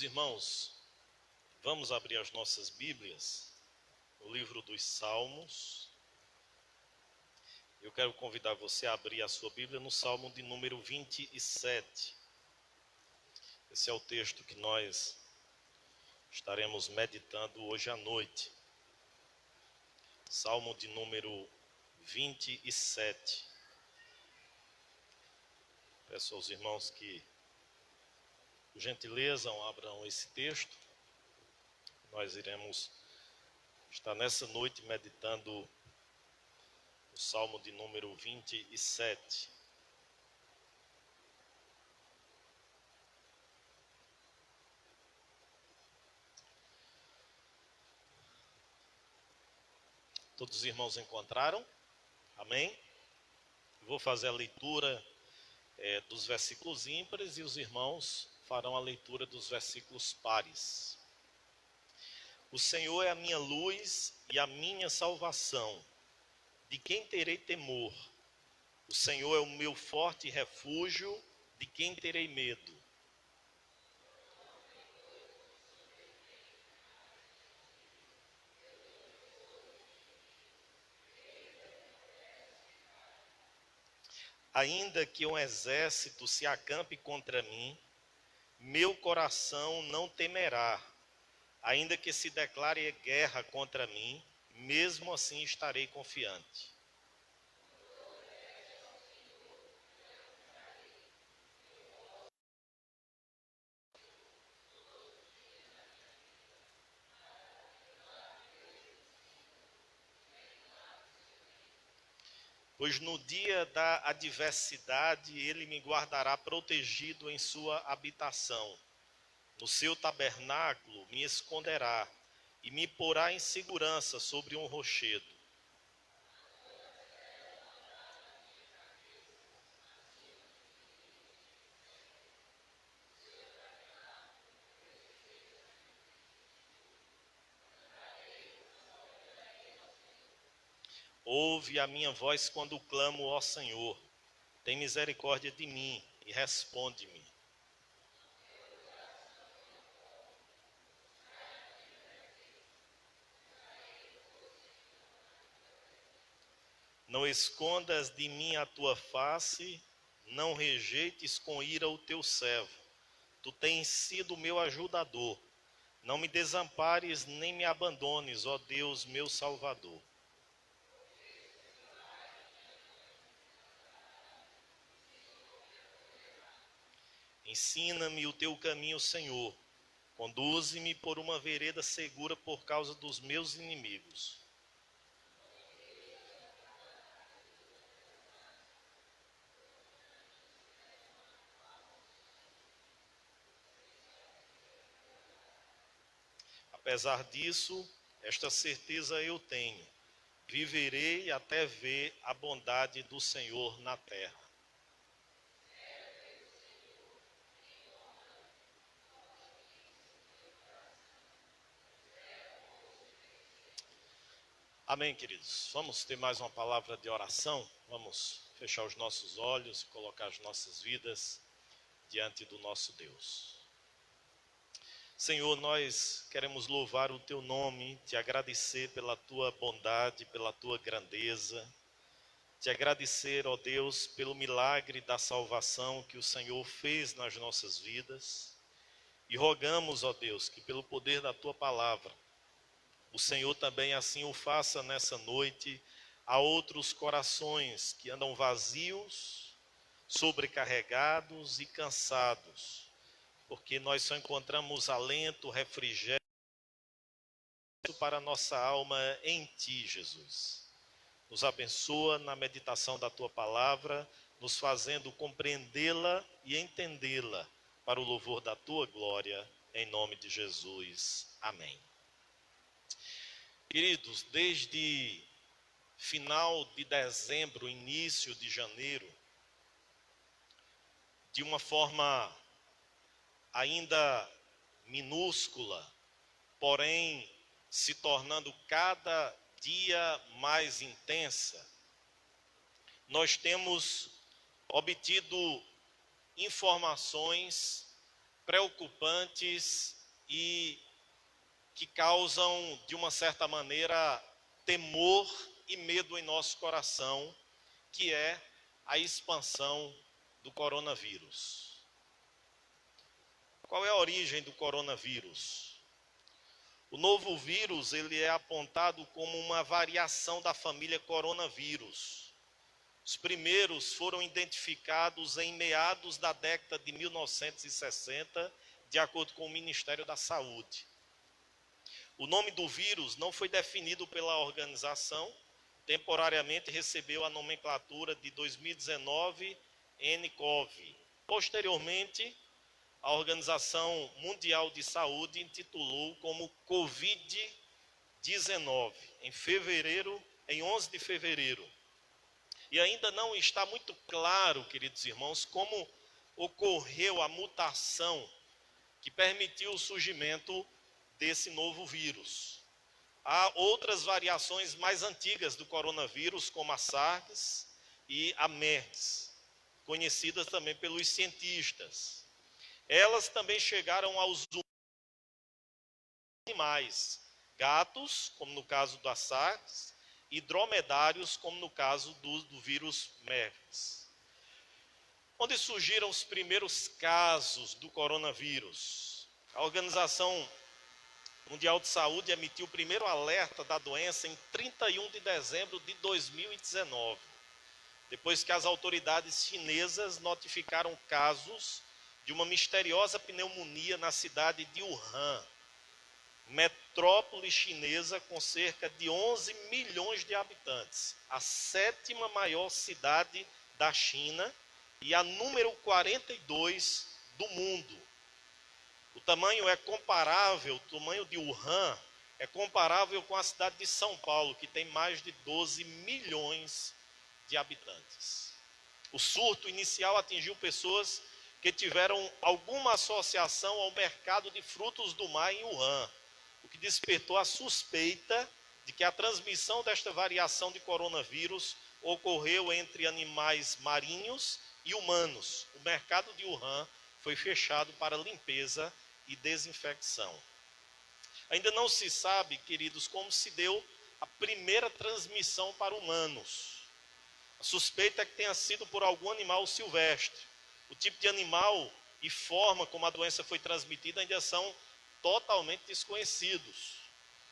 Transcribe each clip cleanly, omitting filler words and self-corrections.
Queridos irmãos, vamos abrir as nossas Bíblias no livro dos Salmos. Eu quero convidar você a abrir a sua Bíblia no Salmo de número 27. Esse é o texto que nós estaremos meditando hoje à noite. Salmo de número 27. Peço aos irmãos que, por gentileza, abram esse texto. Nós iremos estar nessa noite meditando o Salmo de número 27. Todos os irmãos encontraram? Amém? Vou fazer a leitura dos versículos ímpares e os irmãos farão a leitura dos versículos pares. O Senhor é a minha luz e a minha salvação. De quem terei temor? O Senhor é o meu forte refúgio. De quem terei medo? Ainda que um exército se acampe contra mim, meu coração não temerá. Ainda que se declare guerra contra mim, mesmo assim estarei confiante. Pois no dia da adversidade ele me guardará protegido em sua habitação. No seu tabernáculo me esconderá e me porá em segurança sobre um rochedo. Ouve a minha voz quando clamo, ó Senhor. Tem misericórdia de mim e responde-me. Não escondas de mim a tua face, não rejeites com ira o teu servo. Tu tens sido meu ajudador. Não me desampares nem me abandones, ó Deus, meu Salvador. Ensina-me o teu caminho, Senhor. Conduze-me por uma vereda segura por causa dos meus inimigos. Apesar disso, esta certeza eu tenho: viverei até ver a bondade do Senhor na terra. Amém, queridos. Vamos ter mais uma palavra de oração. Vamos fechar os nossos olhos e colocar as nossas vidas diante do nosso Deus. Senhor, nós queremos louvar o teu nome, te agradecer pela tua bondade, pela tua grandeza, te agradecer, ó Deus, pelo milagre da salvação que o Senhor fez nas nossas vidas, e rogamos, ó Deus, que pelo poder da tua palavra, o Senhor também assim o faça nessa noite a outros corações que andam vazios, sobrecarregados e cansados, porque nós só encontramos alento, refrigério para a nossa alma em Ti, Jesus. Nos abençoa na meditação da Tua palavra, nos fazendo compreendê-la e entendê-la para o louvor da Tua glória, em nome de Jesus. Amém. Queridos, desde final de dezembro, início de janeiro, de uma forma ainda minúscula, porém se tornando cada dia mais intensa, nós temos obtido informações preocupantes e que causam, de uma certa maneira, temor e medo em nosso coração, que é a expansão do coronavírus. Qual é a origem do coronavírus? O novo vírus, ele é apontado como uma variação da família coronavírus. Os primeiros foram identificados em meados da década de 1960, de acordo com o Ministério da Saúde. O nome do vírus não foi definido pela organização, temporariamente recebeu a nomenclatura de 2019 nCoV. Posteriormente, a Organização Mundial de Saúde intitulou como Covid-19 em 11 de fevereiro. E ainda não está muito claro, queridos irmãos, como ocorreu a mutação que permitiu o surgimento desse novo vírus. Há outras variações mais antigas do coronavírus, como a SARS e a MERS, conhecidas também pelos cientistas. Elas também chegaram aos animais, gatos, como no caso da SARS, e dromedários, como no caso do vírus MERS. Onde surgiram os primeiros casos do coronavírus? A Organização Mundial de Saúde emitiu o primeiro alerta da doença em 31 de dezembro de 2019, depois que as autoridades chinesas notificaram casos de uma misteriosa pneumonia na cidade de Wuhan, metrópole chinesa com cerca de 11 milhões de habitantes, a 7ª maior cidade da China e a número 42 do mundo. O tamanho de Wuhan é comparável com a cidade de São Paulo, que tem mais de 12 milhões de habitantes. O surto inicial atingiu pessoas que tiveram alguma associação ao mercado de frutos do mar em Wuhan, o que despertou a suspeita de que a transmissão desta variação de coronavírus ocorreu entre animais marinhos e humanos. O mercado de Wuhan foi fechado para limpeza e desinfecção. Ainda não se sabe, queridos, como se deu a primeira transmissão para humanos. A suspeita é que tenha sido por algum animal silvestre. O tipo de animal e forma como a doença foi transmitida ainda são totalmente desconhecidos.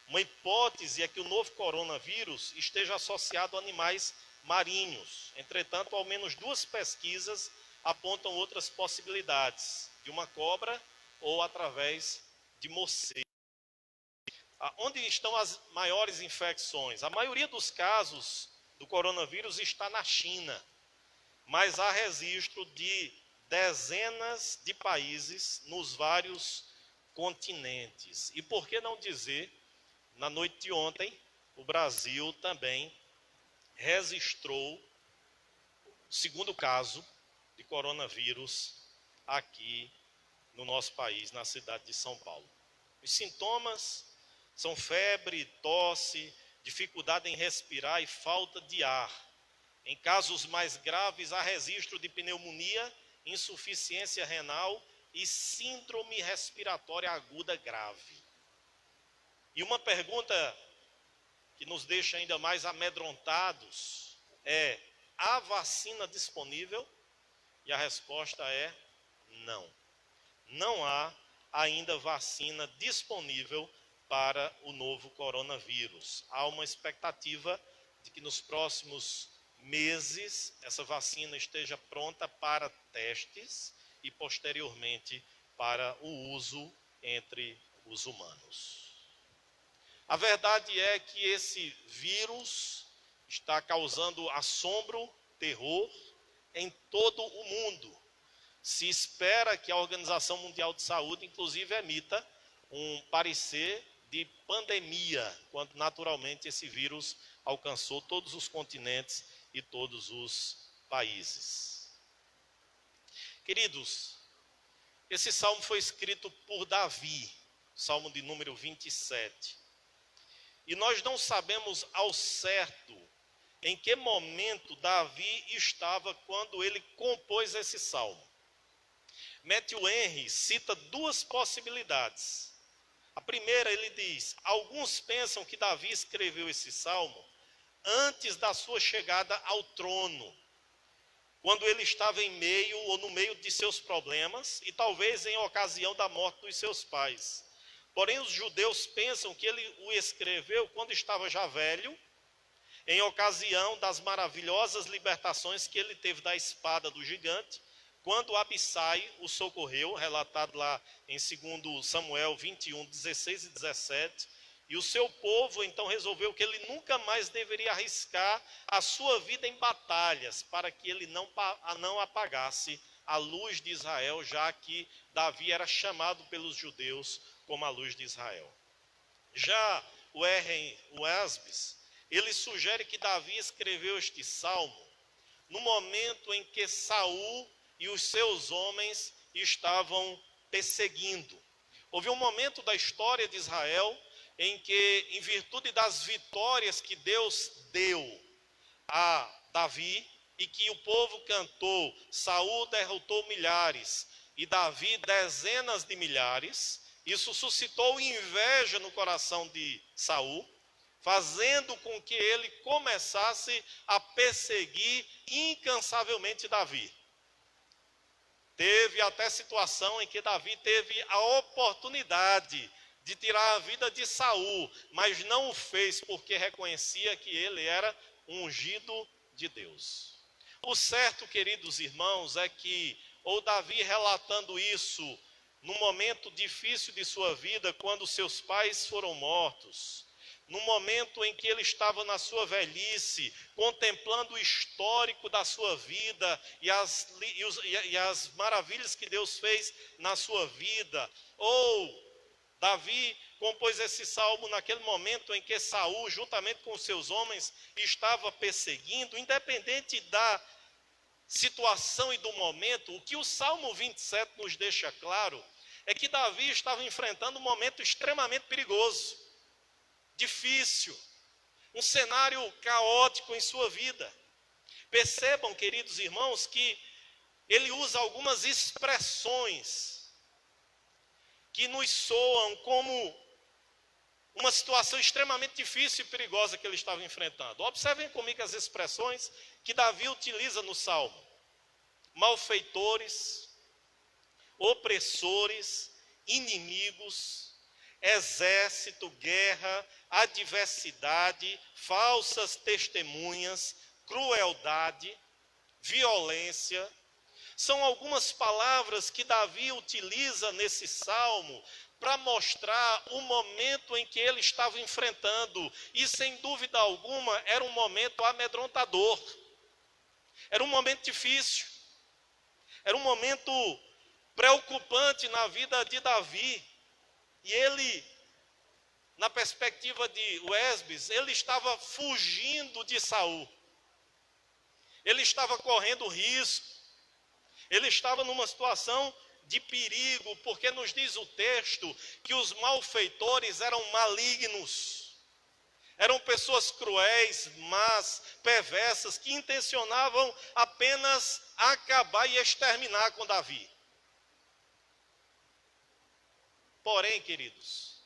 Uma hipótese é que o novo coronavírus esteja associado a animais marinhos. Entretanto, ao menos 2 pesquisas apontam outras possibilidades, de uma cobra ou através de morcego. Onde estão as maiores infecções? A maioria dos casos do coronavírus está na China, mas há registro de dezenas de países nos vários continentes. E por que não dizer, na noite de ontem, o Brasil também registrou o 2º caso de coronavírus aqui no nosso país, na cidade de São Paulo. Os sintomas são febre, tosse, dificuldade em respirar e falta de ar. Em casos mais graves, há registro de pneumonia, insuficiência renal e síndrome respiratória aguda grave. E uma pergunta que nos deixa ainda mais amedrontados é: há vacina disponível? E a resposta é não. Não há ainda vacina disponível para o novo coronavírus. Há uma expectativa de que nos próximos meses essa vacina esteja pronta para testes e posteriormente para o uso entre os humanos. A verdade é que esse vírus está causando assombro, terror em todo o mundo. Se espera que a Organização Mundial de Saúde, inclusive, emita um parecer de pandemia, quando naturalmente esse vírus alcançou todos os continentes e todos os países. Queridos, esse salmo foi escrito por Davi, salmo de número 27. E nós não sabemos ao certo em que momento Davi estava quando ele compôs esse salmo. Matthew Henry cita duas possibilidades. A primeira, ele diz: alguns pensam que Davi escreveu esse salmo antes da sua chegada ao trono, quando ele estava em meio ou no meio de seus problemas e talvez em ocasião da morte dos seus pais. Porém, os judeus pensam que ele o escreveu quando estava já velho, em ocasião das maravilhosas libertações que ele teve da espada do gigante, quando Abissai o socorreu, relatado lá em 2 Samuel 21, 16 e 17, e o seu povo então resolveu que ele nunca mais deveria arriscar a sua vida em batalhas, para que ele não apagasse a luz de Israel, já que Davi era chamado pelos judeus como a luz de Israel. Já o Esbis, ele sugere que Davi escreveu este salmo no momento em que Saul e os seus homens estavam perseguindo. Houve um momento da história de Israel em que, em virtude das vitórias que Deus deu a Davi, e que o povo cantou, Saul derrotou milhares e Davi dezenas de milhares, isso suscitou inveja no coração de Saul, fazendo com que ele começasse a perseguir incansavelmente Davi. Teve até situação em que Davi teve a oportunidade de tirar a vida de Saul, mas não o fez porque reconhecia que ele era ungido de Deus. O certo, queridos irmãos, é que, ou Davi relatando isso num momento difícil de sua vida, quando seus pais foram mortos, no momento em que ele estava na sua velhice, contemplando o histórico da sua vida e as maravilhas que Deus fez na sua vida, ou Davi compôs esse salmo naquele momento em que Saul, juntamente com seus homens, estava perseguindo, independente da situação e do momento. O que o Salmo 27 nos deixa claro é que Davi estava enfrentando um momento extremamente perigoso, difícil, um cenário caótico em sua vida. Percebam, queridos irmãos, que ele usa algumas expressões que nos soam como uma situação extremamente difícil e perigosa que ele estava enfrentando. Observem comigo as expressões que Davi utiliza no Salmo: malfeitores, opressores, inimigos, exército, guerra, adversidade, falsas testemunhas, crueldade, violência. São algumas palavras que Davi utiliza nesse salmo para mostrar o momento em que ele estava enfrentando. E sem dúvida alguma era um momento amedrontador, era um momento difícil, era um momento preocupante na vida de Davi. E ele, na perspectiva de Esbis, ele estava fugindo de Saul, ele estava correndo risco, ele estava numa situação de perigo, porque nos diz o texto que os malfeitores eram malignos, eram pessoas cruéis, más, perversas, que intencionavam apenas acabar e exterminar com Davi. Porém, queridos,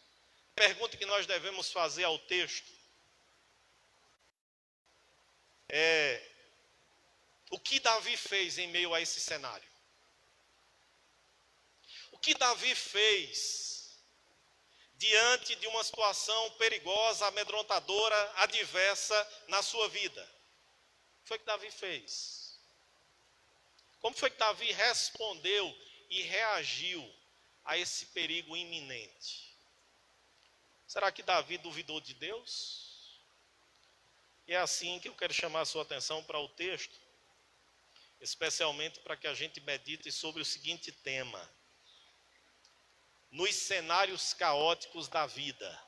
a pergunta que nós devemos fazer ao texto é: o que Davi fez em meio a esse cenário? O que Davi fez diante de uma situação perigosa, amedrontadora, adversa na sua vida? O que foi que Davi fez? Como foi que Davi respondeu e reagiu a esse perigo iminente? Será que Davi duvidou de Deus? E é assim que eu quero chamar a sua atenção para o texto, especialmente para que a gente medite sobre o seguinte tema: nos cenários caóticos da vida.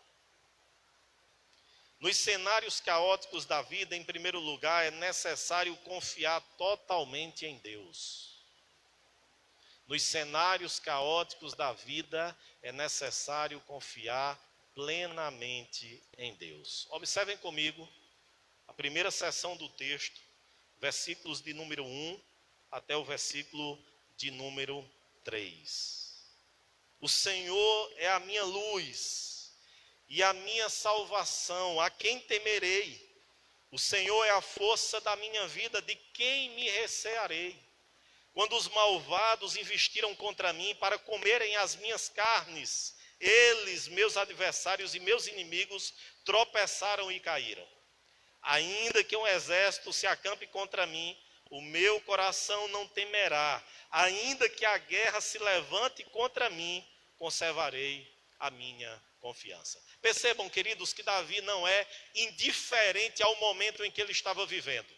Nos cenários caóticos da vida, em primeiro lugar, é necessário confiar totalmente em Deus. Nos cenários caóticos da vida, é necessário confiar plenamente em Deus. Observem comigo a primeira seção do texto, versículos de número 1 até o versículo de número 3. O Senhor é a minha luz e a minha salvação, a quem temerei? O Senhor é a força da minha vida, de quem me recearei? Quando os malvados investiram contra mim para comerem as minhas carnes, eles, meus adversários e meus inimigos, tropeçaram e caíram. Ainda que um exército se acampe contra mim, o meu coração não temerá. Ainda que a guerra se levante contra mim, conservarei a minha confiança. Percebam, queridos, que Davi não é indiferente ao momento em que ele estava vivendo.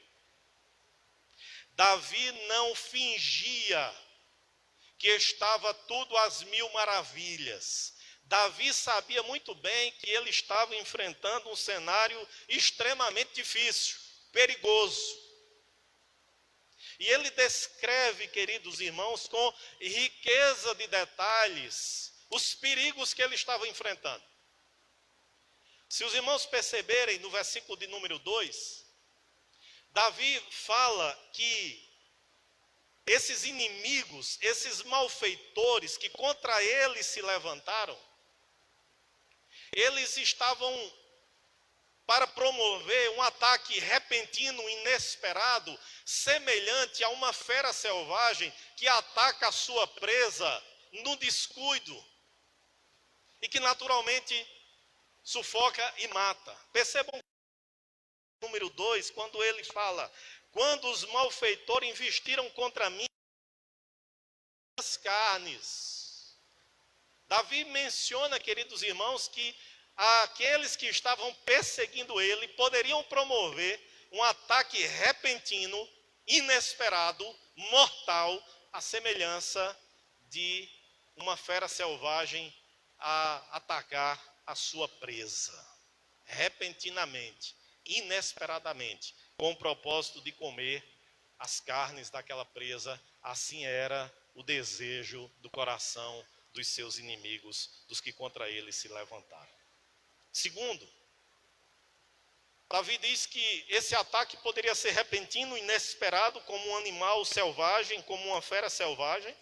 Davi não fingia que estava tudo às mil maravilhas. Davi sabia muito bem que ele estava enfrentando um cenário extremamente difícil, perigoso. E ele descreve, queridos irmãos, com riqueza de detalhes, os perigos que ele estava enfrentando. Se os irmãos perceberem, no versículo de número 2, Davi fala que esses inimigos, esses malfeitores que contra ele se levantaram, eles estavam para promover um ataque repentino, inesperado, semelhante a uma fera selvagem que ataca a sua presa no descuido e que naturalmente sufoca e mata. Percebam o número 2, quando ele fala: quando os malfeitores investiram contra mim as carnes. Davi menciona, queridos irmãos, que aqueles que estavam perseguindo ele poderiam promover um ataque repentino, inesperado, mortal, à semelhança de uma fera selvagem a atacar a sua presa, repentinamente, inesperadamente, com o propósito de comer as carnes daquela presa. Assim era o desejo do coração dos seus inimigos, dos que contra ele se levantaram. Segundo, Davi diz que esse ataque poderia ser repentino, inesperado, como um animal selvagem, como uma fera selvagem,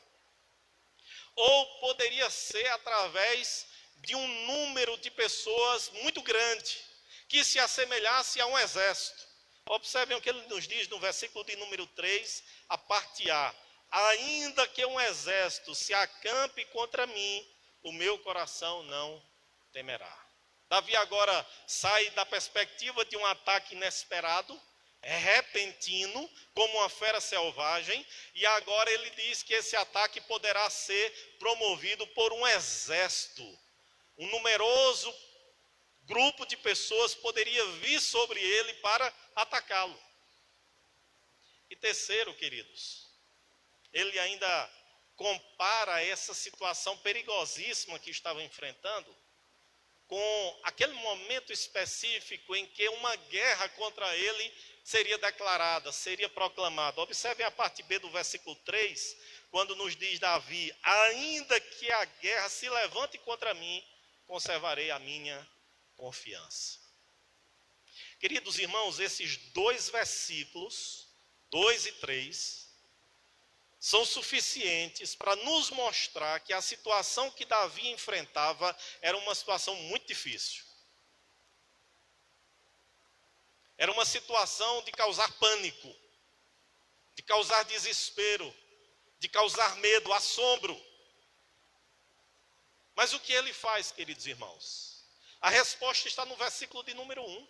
ou poderia ser através de um número de pessoas muito grande, que se assemelhasse a um exército. Observem o que ele nos diz no versículo de número 3, a parte A: ainda que um exército se acampe contra mim, o meu coração não temerá. Davi agora sai da perspectiva de um ataque inesperado, repentino, como uma fera selvagem, e agora ele diz que esse ataque poderá ser promovido por um exército. Um numeroso grupo de pessoas poderia vir sobre ele para atacá-lo. E terceiro, queridos, ele ainda compara essa situação perigosíssima que estava enfrentando com aquele momento específico em que uma guerra contra ele seria declarada, seria proclamada. Observem a parte B do versículo 3, quando nos diz Davi: ainda que a guerra se levante contra mim, conservarei a minha confiança. Queridos irmãos, esses dois versículos, 2 e 3, são suficientes para nos mostrar que a situação que Davi enfrentava era uma situação muito difícil. Era uma situação de causar pânico, de causar desespero, de causar medo, assombro. Mas o que ele faz, queridos irmãos? A resposta está no versículo de número 1.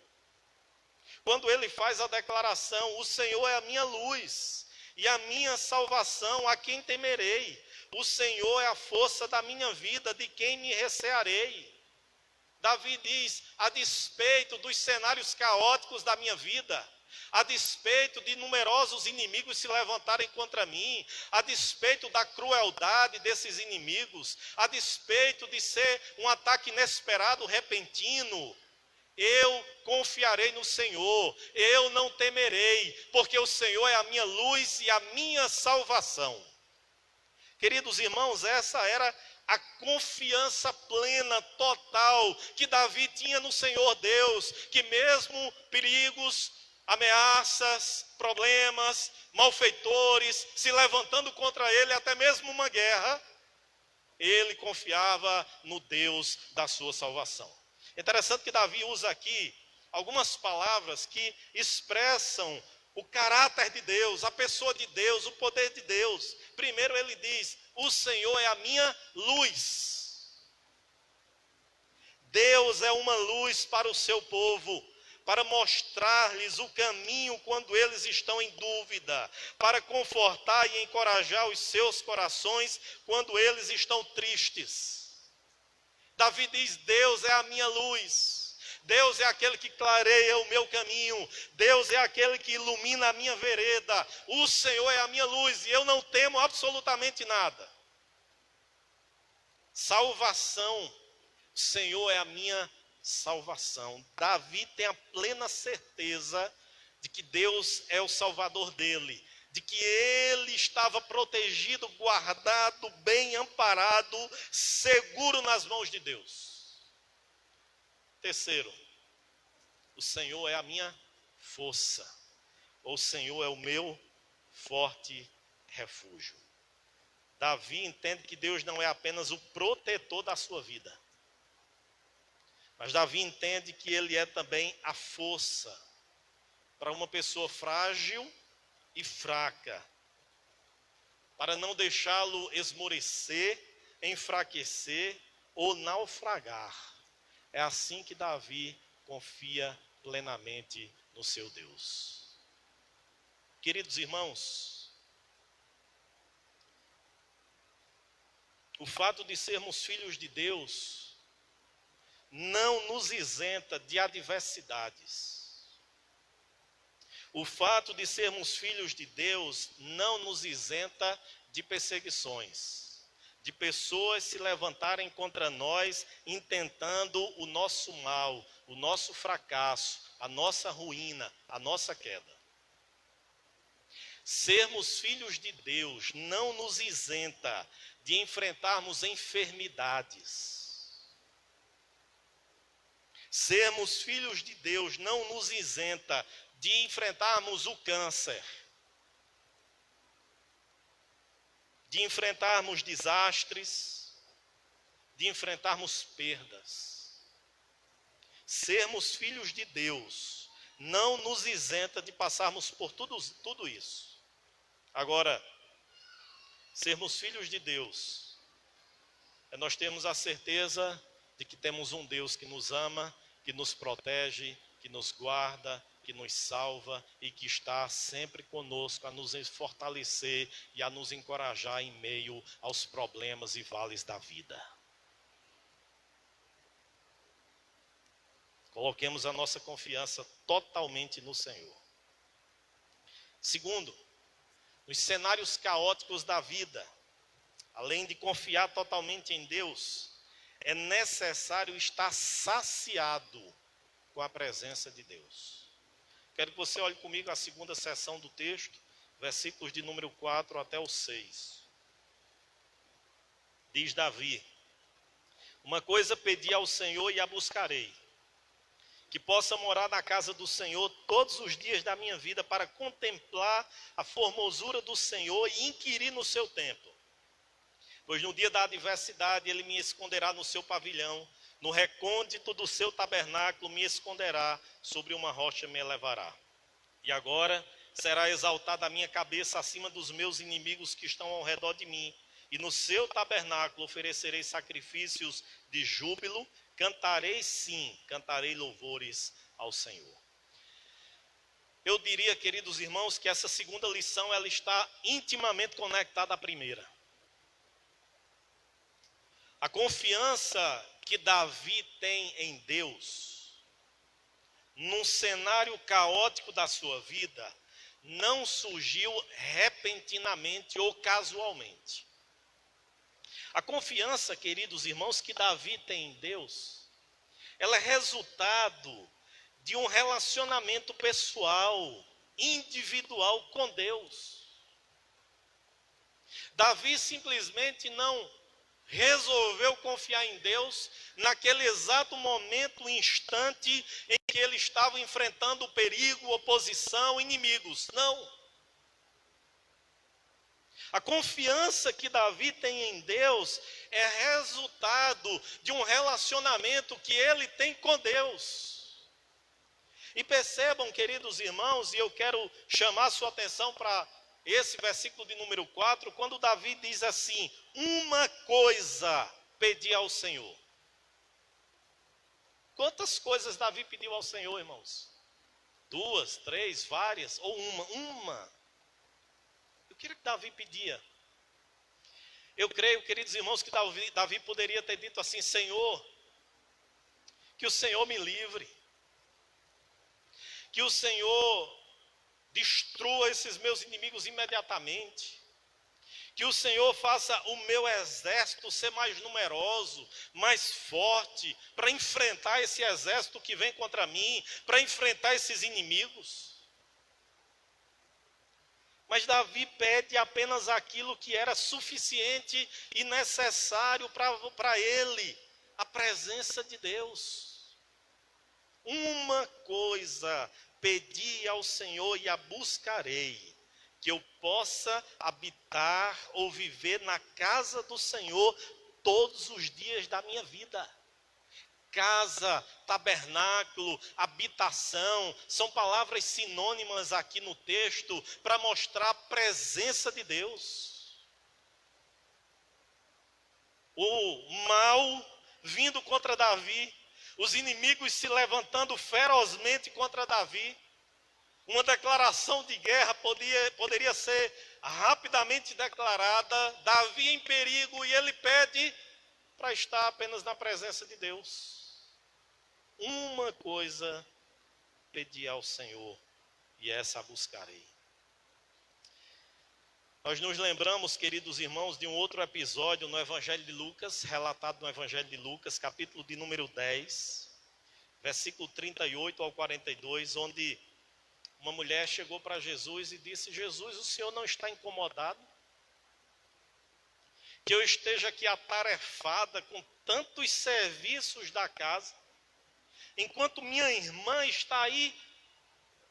Quando ele faz a declaração: o Senhor é a minha luz e a minha salvação, a quem temerei? O Senhor é a força da minha vida, de quem me recearei? Davi diz: a despeito dos cenários caóticos da minha vida, a despeito de numerosos inimigos se levantarem contra mim, a despeito da crueldade desses inimigos, a despeito de ser um ataque inesperado, repentino, eu confiarei no Senhor, eu não temerei, porque o Senhor é a minha luz e a minha salvação. Queridos irmãos, essa era a confiança plena, total, que Davi tinha no Senhor Deus, que mesmo perigos, ameaças, problemas, malfeitores se levantando contra ele, até mesmo uma guerra, ele confiava no Deus da sua salvação. Interessante que Davi usa aqui algumas palavras que expressam o caráter de Deus, a pessoa de Deus, o poder de Deus. Primeiro ele diz: o Senhor é a minha luz. Deus é uma luz para o seu povo, para mostrar-lhes o caminho quando eles estão em dúvida, para confortar e encorajar os seus corações quando eles estão tristes. Davi diz: Deus é a minha luz, Deus é aquele que clareia o meu caminho, Deus é aquele que ilumina a minha vereda, o Senhor é a minha luz e eu não temo absolutamente nada. Salvação, o Senhor é a minha salvação. Davi tem a plena certeza de que Deus é o salvador dele, de que ele estava protegido, guardado, bem amparado, seguro nas mãos de Deus. Terceiro, o Senhor é a minha força, ou o Senhor é o meu forte refúgio. Davi entende que Deus não é apenas o protetor da sua vida, mas Davi entende que ele é também a força para uma pessoa frágil e fraca, para não deixá-lo esmorecer, enfraquecer ou naufragar. É assim que Davi confia plenamente no seu Deus. Queridos irmãos, o fato de sermos filhos de Deus não nos isenta de adversidades. O fato de sermos filhos de Deus não nos isenta de perseguições, de pessoas se levantarem contra nós, intentando o nosso mal, o nosso fracasso, a nossa ruína, a nossa queda. Sermos filhos de Deus não nos isenta de enfrentarmos enfermidades. Sermos filhos de Deus não nos isenta de enfrentarmos o câncer, de enfrentarmos desastres, de enfrentarmos perdas. Sermos filhos de Deus não nos isenta de passarmos por tudo isso. Agora, sermos filhos de Deus é nós termos a certeza de que temos um Deus que nos ama, que nos protege, que nos guarda, que nos salva e que está sempre conosco a nos fortalecer e a nos encorajar em meio aos problemas e vales da vida. Coloquemos a nossa confiança totalmente no Senhor. Segundo, nos cenários caóticos da vida, além de confiar totalmente em Deus, é necessário estar saciado com a presença de Deus. Quero que você olhe comigo a segunda seção do texto, versículos de número 4 até o 6. Diz Davi: uma coisa pedi ao Senhor e a buscarei, que possa morar na casa do Senhor todos os dias da minha vida, para contemplar a formosura do Senhor e inquirir no seu templo. Pois no dia da adversidade ele me esconderá no seu pavilhão, no recôndito do seu tabernáculo me esconderá, sobre uma rocha me elevará. E agora será exaltada a minha cabeça acima dos meus inimigos que estão ao redor de mim, e no seu tabernáculo oferecerei sacrifícios de júbilo, cantarei sim, cantarei louvores ao Senhor. Eu diria, queridos irmãos, que essa segunda lição ela está intimamente conectada à primeira. A confiança que Davi tem em Deus, num cenário caótico da sua vida, não surgiu repentinamente ou casualmente. A confiança, queridos irmãos, que Davi tem em Deus, ela é resultado de um relacionamento pessoal, individual com Deus. Davi simplesmente não resolveu confiar em Deus naquele exato momento, instante em que ele estava enfrentando perigo, oposição, inimigos. Não. A confiança que Davi tem em Deus é resultado de um relacionamento que ele tem com Deus. E percebam, queridos irmãos, e eu quero chamar sua atenção para esse versículo de número 4, quando Davi diz assim: uma coisa pedi ao Senhor. Quantas coisas Davi pediu ao Senhor, irmãos? 2, 3, várias, ou uma? Uma. O que Davi pedia? Eu creio, queridos irmãos, que Davi poderia ter dito assim: Senhor, que o Senhor me livre, que o Senhor destrua esses meus inimigos imediatamente, que o Senhor faça o meu exército ser mais numeroso, mais forte, para enfrentar esse exército que vem contra mim, para enfrentar esses inimigos. Mas Davi pede apenas aquilo que era suficiente e necessário para ele, a presença de Deus. Uma coisa pedi ao Senhor e a buscarei, que eu possa habitar ou viver na casa do Senhor todos os dias da minha vida. Casa, tabernáculo, habitação, são palavras sinônimas aqui no texto para mostrar a presença de Deus. O mal vindo contra Davi, os inimigos se levantando ferozmente contra Davi. Uma declaração de guerra poderia ser rapidamente declarada, Davi em perigo, e ele pede para estar apenas na presença de Deus. Uma coisa pedi ao Senhor, e essa a buscarei. Nós nos lembramos, queridos irmãos, de um outro episódio no Evangelho de Lucas, relatado no Evangelho de Lucas, capítulo de número 10, versículo 38 ao 42, onde uma mulher chegou para Jesus e disse: Jesus, o Senhor não está incomodado? Que eu esteja aqui atarefada com tantos serviços da casa, enquanto minha irmã está aí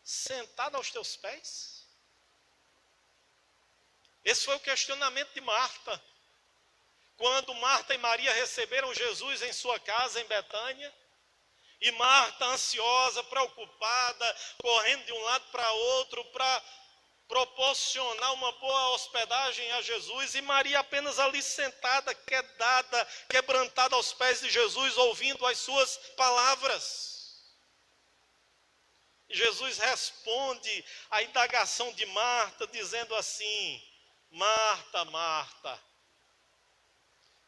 sentada aos teus pés? Esse foi o questionamento de Marta. Quando Marta e Maria receberam Jesus em sua casa em Betânia, e Marta, ansiosa, preocupada, correndo de um lado para outro para proporcionar uma boa hospedagem a Jesus, e Maria apenas ali sentada, quedada, quebrantada aos pés de Jesus, ouvindo as suas palavras. E Jesus responde à indagação de Marta, dizendo assim: Marta, Marta,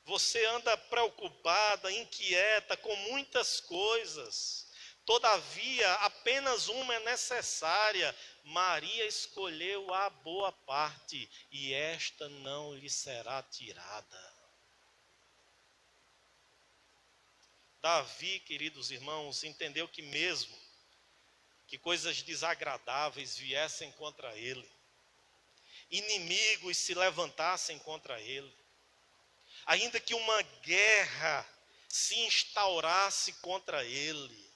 você anda preocupada, inquieta com muitas coisas. Todavia, apenas uma é necessária. Maria escolheu a boa parte, e esta não lhe será tirada. Davi, queridos irmãos, entendeu que mesmo que coisas desagradáveis viessem contra ele, inimigos se levantassem contra ele, ainda que uma guerra se instaurasse contra ele,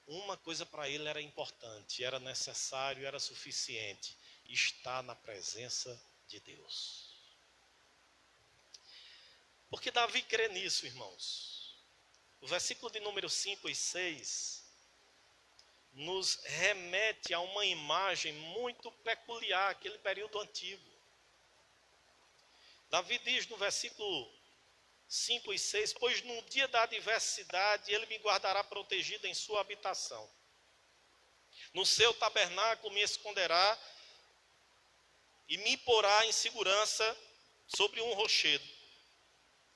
uma coisa para ele era importante, era necessário, era suficiente: estar na presença de Deus. Porque Davi crê nisso, irmãos. O versículo de número 5 e 6 nos remete a uma imagem muito peculiar, aquele período antigo. Davi diz no versículo 5 e 6, pois no dia da adversidade ele me guardará protegido em sua habitação. No seu tabernáculo me esconderá e me porá em segurança sobre um rochedo.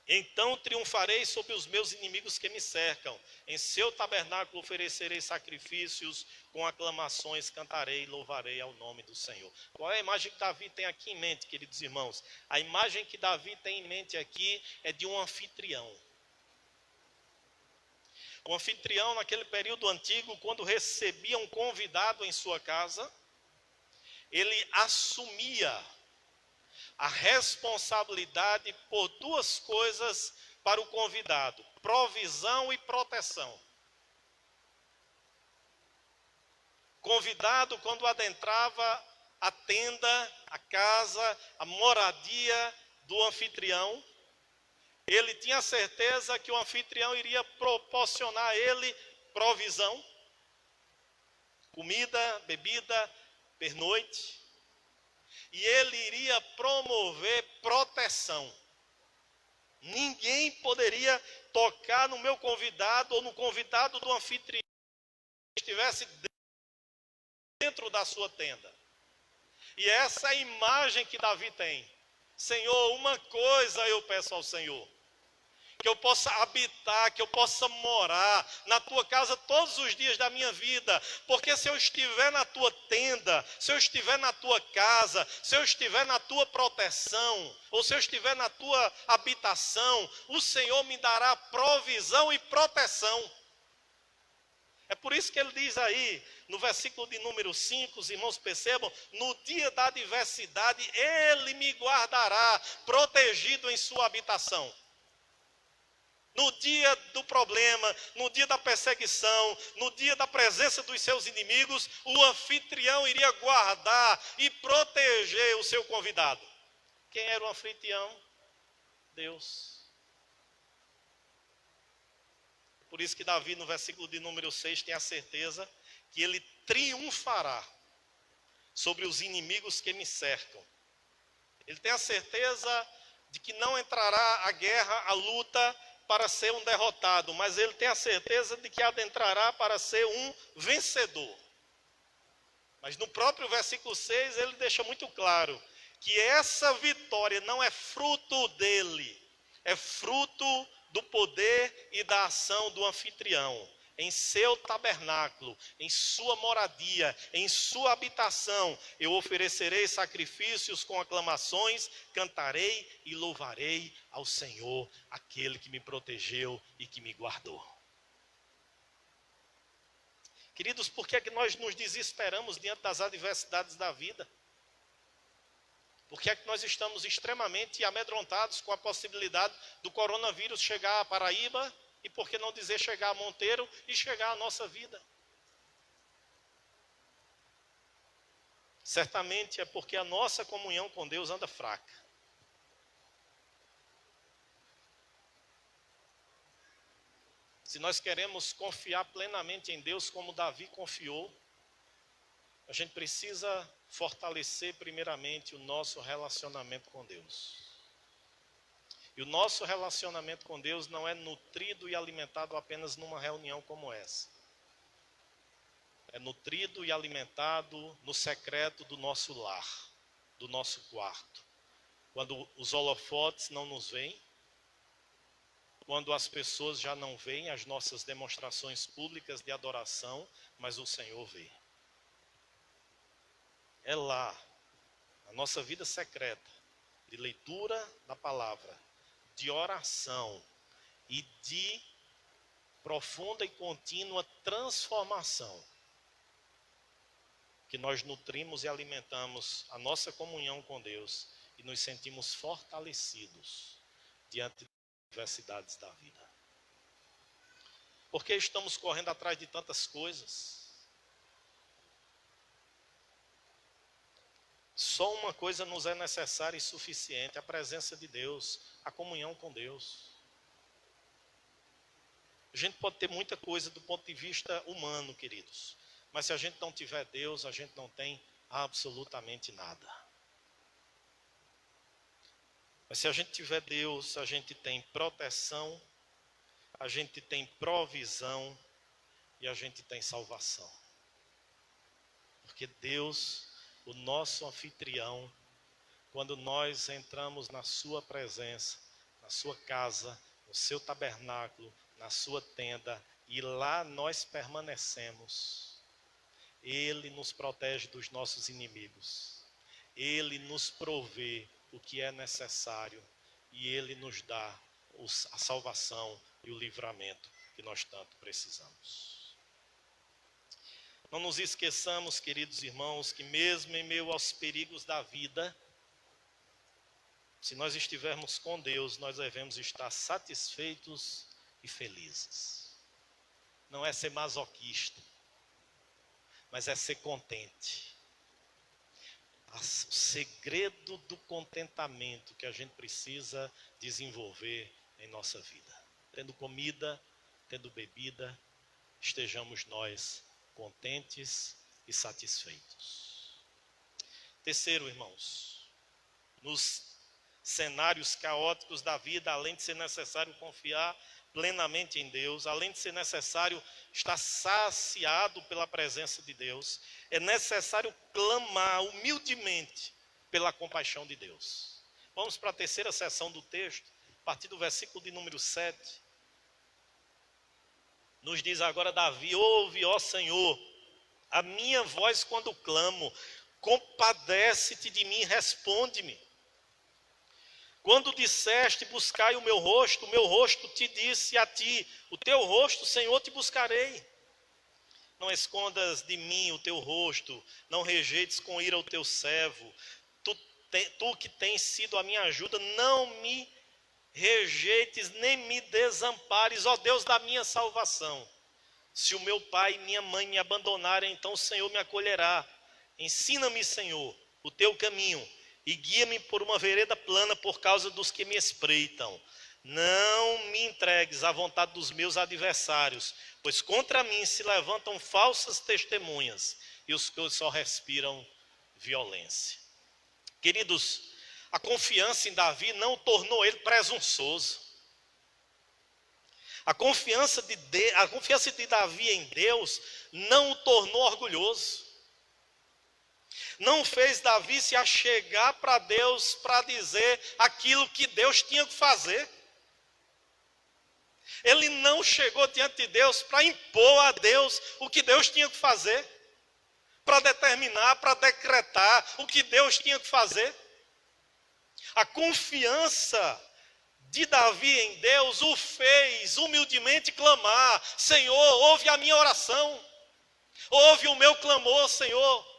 Então triunfarei sobre os meus inimigos que me cercam. Em seu tabernáculo oferecerei sacrifícios, com aclamações cantarei e louvarei ao nome do Senhor. Qual é a imagem que Davi tem aqui em mente, queridos irmãos? A imagem que Davi tem em mente aqui é de um anfitrião. O anfitrião, naquele período antigo, quando recebia um convidado em sua casa, ele assumia a responsabilidade por duas coisas para o convidado: provisão e proteção. Convidado, quando adentrava a tenda, a casa, a moradia do anfitrião. Ele tinha certeza que o anfitrião iria proporcionar a ele provisão, comida, bebida, pernoite. E ele iria promover proteção. Ninguém poderia tocar no meu convidado ou no convidado do anfitrião que estivesse dentro da sua tenda. E essa é a imagem que Davi tem. Senhor, uma coisa eu peço ao Senhor: que eu possa habitar, que eu possa morar na tua casa todos os dias da minha vida, porque se eu estiver na tua tenda, se eu estiver na tua casa, se eu estiver na tua proteção, ou se eu estiver na tua habitação, o Senhor me dará provisão e proteção. É por isso que ele diz aí, no versículo de número 5, os irmãos percebam, no dia da adversidade, ele me guardará, protegido em sua habitação. No dia do problema, no dia da perseguição, no dia da presença dos seus inimigos, o anfitrião iria guardar e proteger o seu convidado. Quem era o anfitrião? Deus. Por isso que Davi, no versículo de número 6, tem a certeza que ele triunfará sobre os inimigos que me cercam. Ele tem a certeza de que não entrará a guerra, a luta, para ser um derrotado, mas ele tem a certeza de que adentrará para ser um vencedor. Mas no próprio versículo 6 ele deixa muito claro que essa vitória não é fruto dele, é fruto do poder e da ação do anfitrião. Em seu tabernáculo, em sua moradia, em sua habitação, eu oferecerei sacrifícios com aclamações, cantarei e louvarei ao Senhor, aquele que me protegeu e que me guardou. Queridos, por que é que nós nos desesperamos diante das adversidades da vida? Por que é que nós estamos extremamente amedrontados com a possibilidade do coronavírus chegar à Paraíba? E por que não dizer chegar a Monteiro e chegar à nossa vida? Certamente é porque a nossa comunhão com Deus anda fraca. Se nós queremos confiar plenamente em Deus como Davi confiou, a gente precisa fortalecer primeiramente o nosso relacionamento com Deus. E o nosso relacionamento com Deus não é nutrido e alimentado apenas numa reunião como essa. É nutrido e alimentado no secreto do nosso lar, do nosso quarto. Quando os holofotes não nos veem, quando as pessoas já não veem as nossas demonstrações públicas de adoração, mas o Senhor vê. É lá, a nossa vida secreta, de leitura da palavra, de oração e de profunda e contínua transformação, que nós nutrimos e alimentamos a nossa comunhão com Deus e nos sentimos fortalecidos diante das adversidades da vida. Por que estamos correndo atrás de tantas coisas? Só uma coisa nos é necessária e suficiente: a presença de Deus, a comunhão com Deus. A gente pode ter muita coisa do ponto de vista humano, queridos, mas se a gente não tiver Deus, a gente não tem absolutamente nada. Mas se a gente tiver Deus, a gente tem proteção, a gente tem provisão e a gente tem salvação. Porque Deus, o nosso anfitrião, quando nós entramos na sua presença, na sua casa, no seu tabernáculo, na sua tenda, e lá nós permanecemos, Ele nos protege dos nossos inimigos, Ele nos provê o que é necessário, e Ele nos dá a salvação e o livramento que nós tanto precisamos. Não nos esqueçamos, queridos irmãos, que mesmo em meio aos perigos da vida, se nós estivermos com Deus, nós devemos estar satisfeitos e felizes. Não é ser masoquista, mas é ser contente. segredo do contentamento que a gente precisa desenvolver em nossa vida. Tendo comida, tendo bebida, estejamos nós contentes e satisfeitos. Terceiro, irmãos, nos cenários caóticos da vida, além de ser necessário confiar plenamente em Deus, além de ser necessário estar saciado pela presença de Deus, é necessário clamar humildemente pela compaixão de Deus. Vamos para a terceira seção do texto, a partir do versículo de número 7. Nos diz agora Davi: ouve, ó Senhor, a minha voz quando clamo, compadece-te de mim, responde-me. Quando disseste, buscai o meu rosto te disse a ti, o teu rosto, Senhor, te buscarei. Não escondas de mim o teu rosto, não rejeites com ira o teu servo. Tu que tens sido a minha ajuda, não me rejeites, nem me desampares, ó Deus da minha salvação. Se o meu pai e minha mãe me abandonarem, então o Senhor me acolherá. Ensina-me, Senhor, o teu caminho, e guia-me por uma vereda plana por causa dos que me espreitam. Não me entregues à vontade dos meus adversários, pois contra mim se levantam falsas testemunhas, e os que só respiram violência. Queridos, a confiança em Davi não tornou ele presunçoso. A confiança de Davi em Deus não o tornou orgulhoso. Não fez Davi se achegar para Deus para dizer aquilo que Deus tinha que fazer. Ele não chegou diante de Deus para impor a Deus o que Deus tinha que fazer, para determinar, para decretar o que Deus tinha que fazer. A confiança de Davi em Deus o fez humildemente clamar: Senhor, ouve a minha oração, ouve o meu clamor, Senhor.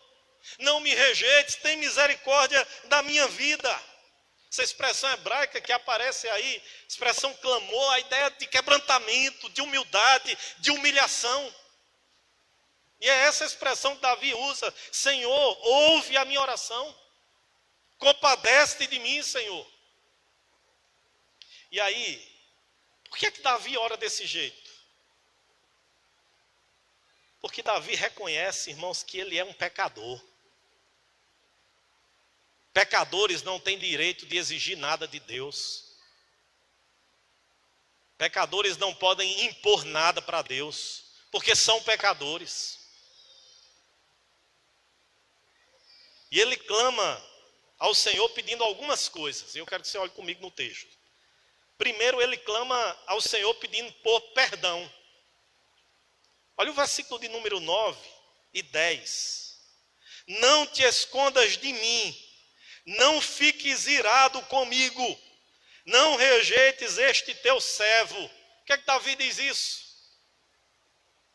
Não me rejeites, tem misericórdia da minha vida. Essa expressão hebraica que aparece aí, expressão clamor, a ideia de quebrantamento, de humildade, de humilhação. E é essa expressão que Davi usa: Senhor, ouve a minha oração, compadece-te de mim, Senhor. E aí, por que Davi ora desse jeito? Porque Davi reconhece, irmãos, que ele é um pecador. Pecadores não têm direito de exigir nada de Deus. Pecadores não podem impor nada para Deus, porque são pecadores. E ele clama ao Senhor pedindo algumas coisas. Eu quero que você olhe comigo no texto. Primeiro, ele clama ao Senhor pedindo por perdão. Olha o versículo de número 9 e 10. Não te escondas de mim, não fiques irado comigo, não rejeites este teu servo. O que é que Davi diz isso?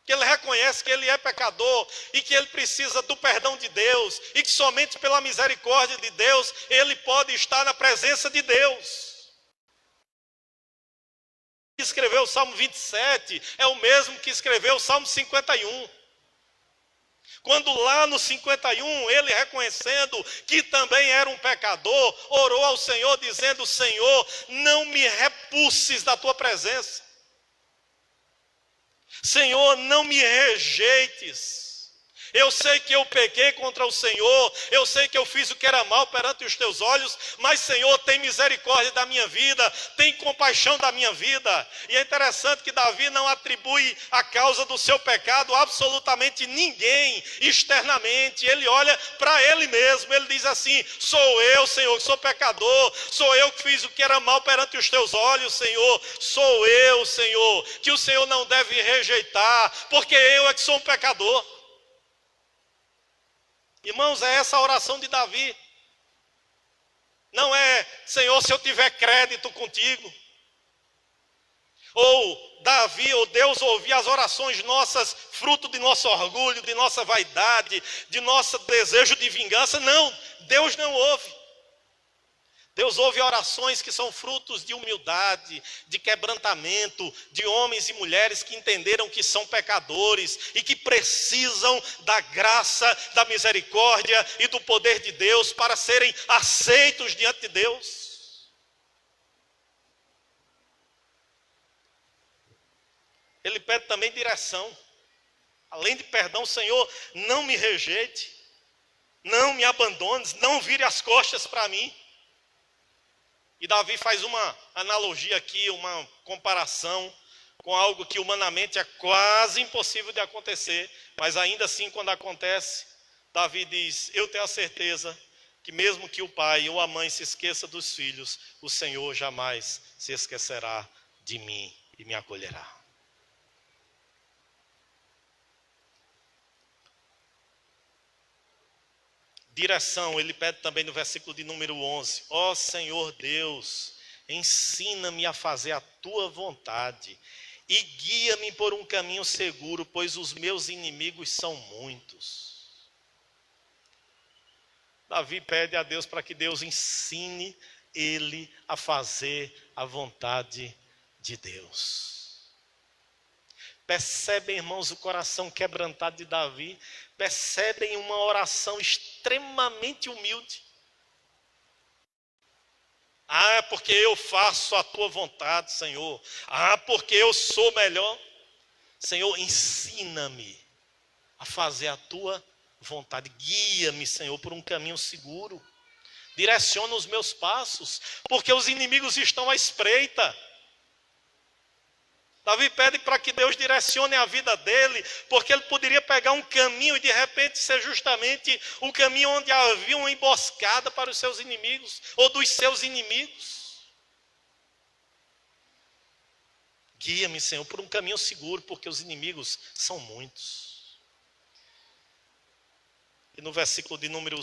Que ele reconhece que ele é pecador e que ele precisa do perdão de Deus, e que somente pela misericórdia de Deus ele pode estar na presença de Deus. Que escreveu o Salmo 27 é o mesmo que escreveu o Salmo 51. Quando lá no 51, ele reconhecendo que também era um pecador, orou ao Senhor dizendo: Senhor, não me repulses da tua presença. Senhor, não me rejeites. Eu sei que eu pequei contra o Senhor, eu sei que eu fiz o que era mal perante os teus olhos, mas Senhor, tem misericórdia da minha vida, tem compaixão da minha vida. E é interessante que Davi não atribui a causa do seu pecado a absolutamente ninguém externamente. Ele olha para ele mesmo, ele diz assim: sou eu, Senhor, que sou pecador, sou eu que fiz o que era mal perante os teus olhos, Senhor, sou eu, Senhor, que o Senhor não deve rejeitar, porque eu é que sou um pecador. Irmãos, é essa a oração de Davi. Não é: Senhor, se eu tiver crédito contigo. Ou Davi, ou Deus ouvir as orações nossas, fruto de nosso orgulho, de nossa vaidade, de nosso desejo de vingança. Não, Deus não ouve. Deus ouve orações que são frutos de humildade, de quebrantamento, de homens e mulheres que entenderam que são pecadores e que precisam da graça, da misericórdia e do poder de Deus para serem aceitos diante de Deus. Ele pede também direção. Além de perdão, Senhor, não me rejeite, não me abandones, não vire as costas para mim. E Davi faz uma analogia aqui, uma comparação com algo que humanamente é quase impossível de acontecer, mas ainda assim, quando acontece, Davi diz: eu tenho a certeza que mesmo que o pai ou a mãe se esqueça dos filhos, o Senhor jamais se esquecerá de mim e me acolherá. Direção, ele pede também no versículo de número 11: ó Senhor Deus, ensina-me a fazer a tua vontade e guia-me por um caminho seguro, pois os meus inimigos são muitos. Davi pede a Deus para que Deus ensine ele a fazer a vontade de Deus. Percebem, irmãos, o coração quebrantado de Davi? Percebem uma oração extremamente humilde? Ah, porque eu faço a tua vontade, Senhor. Ah, porque eu sou melhor. Senhor, ensina-me a fazer a tua vontade. Guia-me, Senhor, por um caminho seguro. Direciona os meus passos, porque os inimigos estão à espreita. Davi pede para que Deus direcione a vida dele, porque ele poderia pegar um caminho e de repente ser justamente o caminho onde havia uma emboscada para os seus inimigos, ou dos seus inimigos. Guia-me, Senhor, por um caminho seguro, porque os inimigos são muitos. E no versículo de número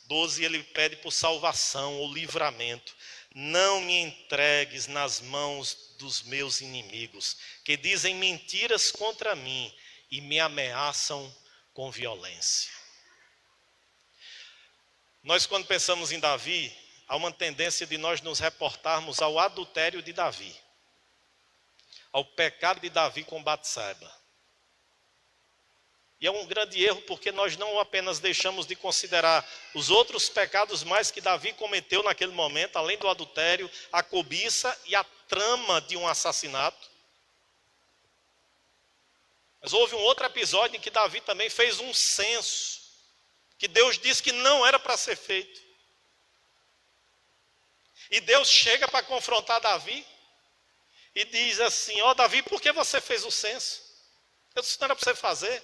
12, ele pede por salvação ou livramento. Não me entregues nas mãos dos meus inimigos, que dizem mentiras contra mim e me ameaçam com violência. Nós, quando pensamos em Davi, há uma tendência de nós nos reportarmos ao adultério de Davi, ao pecado de Davi com Batseba. E é um grande erro, porque nós não apenas deixamos de considerar os outros pecados mais que Davi cometeu naquele momento, além do adultério, a cobiça e a trama de um assassinato. Mas houve um outro episódio em que Davi também fez um censo, que Deus disse que não era para ser feito. E Deus chega para confrontar Davi e diz assim: ó Davi, por que você fez o censo? Eu disse: não era para você fazer.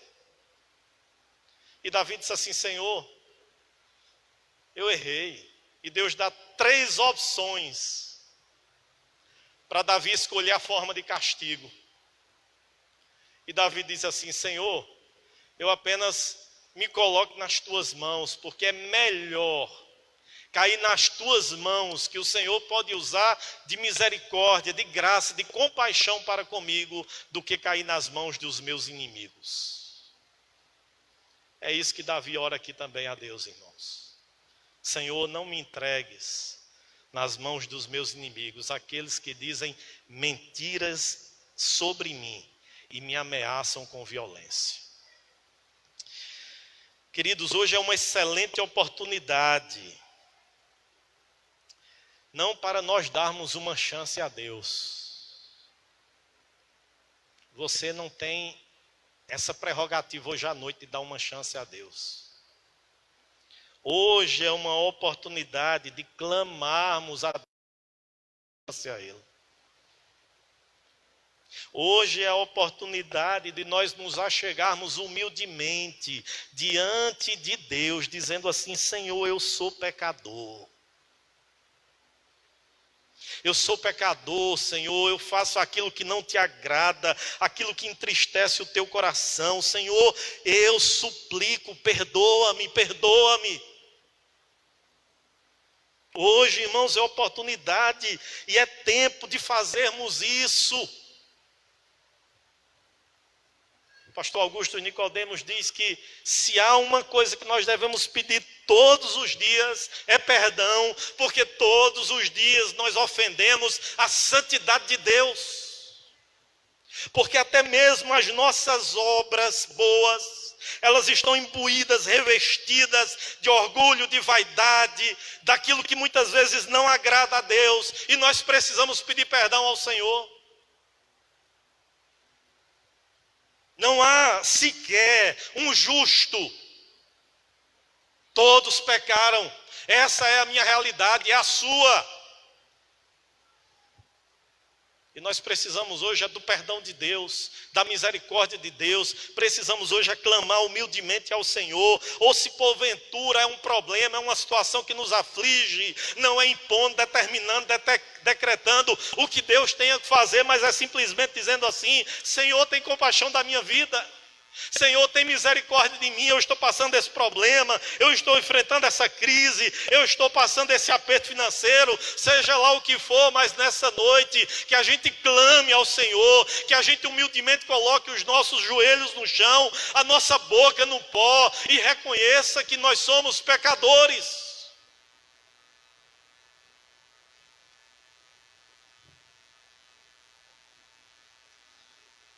E Davi disse assim: Senhor, eu errei. E Deus dá 3 opções para Davi escolher a forma de castigo. E Davi diz assim: Senhor, eu apenas me coloco nas tuas mãos, porque é melhor cair nas tuas mãos, que o Senhor pode usar de misericórdia, de graça, de compaixão para comigo, do que cair nas mãos dos meus inimigos. É isso que Davi ora aqui também a Deus, irmãos. Senhor, não me entregues nas mãos dos meus inimigos, aqueles que dizem mentiras sobre mim e me ameaçam com violência. Queridos, hoje é uma excelente oportunidade, não para nós darmos uma chance a Deus. Você não tem essa prerrogativa hoje à noite de dar uma chance a Deus. Hoje é uma oportunidade de clamarmos a Ele. Hoje é a oportunidade de nós nos achegarmos humildemente diante de Deus, dizendo assim: Senhor, eu sou pecador. Eu sou pecador, Senhor, eu faço aquilo que não te agrada, aquilo que entristece o teu coração. Senhor, eu suplico, perdoa-me, perdoa-me. Hoje, irmãos, é oportunidade e é tempo de fazermos isso. pastor Augusto Nicodemos diz que se há uma coisa que nós devemos pedir todos os dias é perdão, porque todos os dias nós ofendemos a santidade de Deus. Porque até mesmo as nossas obras boas, elas estão imbuídas, revestidas de orgulho, de vaidade, daquilo que muitas vezes não agrada a Deus, e nós precisamos pedir perdão ao Senhor. Não há sequer um justo. Todos pecaram. Essa é a minha realidade, é a sua. E nós precisamos hoje do perdão de Deus, da misericórdia de Deus. Precisamos hoje aclamar humildemente ao Senhor. Ou se porventura é um problema, é uma situação que nos aflige, não é impondo, determinando, decretando o que Deus tenha que fazer, mas é simplesmente dizendo assim: Senhor, tem compaixão da minha vida. Senhor, tem misericórdia de mim, eu estou passando esse problema, eu estou enfrentando essa crise, eu estou passando esse aperto financeiro, seja lá o que for, mas nessa noite, que a gente clame ao Senhor, que a gente humildemente coloque os nossos joelhos no chão, a nossa boca no pó, e reconheça que nós somos pecadores.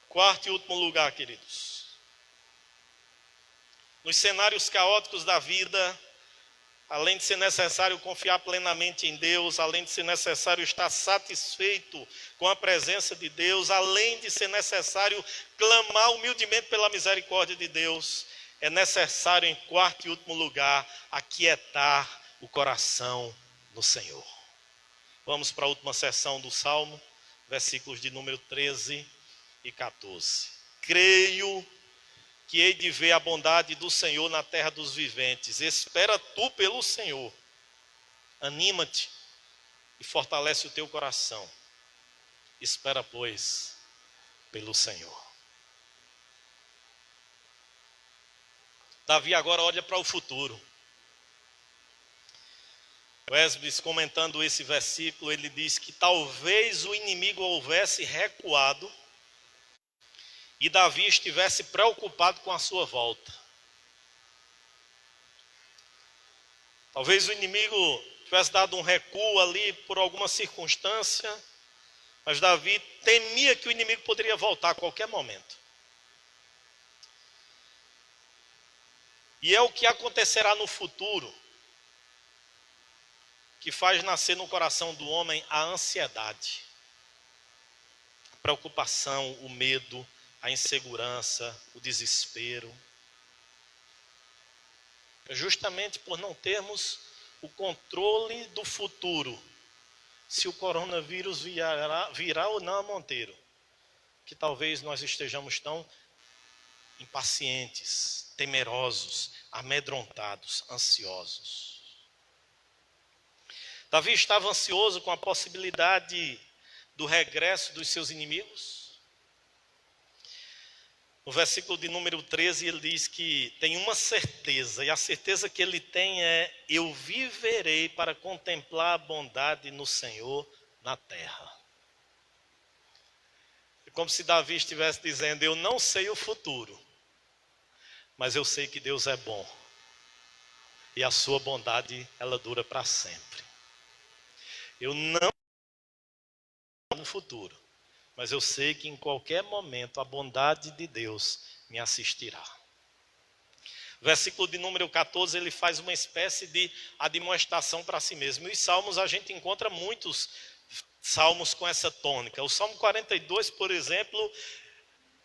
Quarto e último lugar, queridos. Nos cenários caóticos da vida, além de ser necessário confiar plenamente em Deus, além de ser necessário estar satisfeito com a presença de Deus, além de ser necessário clamar humildemente pela misericórdia de Deus, é necessário, em quarto e último lugar, aquietar o coração no Senhor. Vamos para a última sessão do Salmo, versículos de número 13 e 14. Creio que hei de ver a bondade do Senhor na terra dos viventes. Espera tu pelo Senhor. Anima-te e fortalece o teu coração. Espera, pois, pelo Senhor. Davi agora olha para o futuro. Wesley, comentando esse versículo, ele diz que talvez o inimigo houvesse recuado e Davi estivesse preocupado com a sua volta. Talvez o inimigo tivesse dado um recuo ali por alguma circunstância, mas Davi temia que o inimigo poderia voltar a qualquer momento. E é o que acontecerá no futuro que faz nascer no coração do homem a ansiedade, a preocupação, o medo, a insegurança, o desespero. É justamente por não termos o controle do futuro, se o coronavírus virá ou não a Monteiro, que talvez nós estejamos tão impacientes, temerosos, amedrontados, ansiosos. Davi estava ansioso com a possibilidade do regresso dos seus inimigos. No versículo de número 13, ele diz que tem uma certeza, e a certeza que ele tem é: eu viverei para contemplar a bondade no Senhor na terra. É como se Davi estivesse dizendo: eu não sei o futuro, mas eu sei que Deus é bom, e a sua bondade, ela dura para sempre. Eu não sei no futuro, mas eu sei que em qualquer momento a bondade de Deus me assistirá. Versículo de número 14, ele faz uma espécie de admoestação para si mesmo. E os salmos, a gente encontra muitos salmos com essa tônica. O Salmo 42, por exemplo,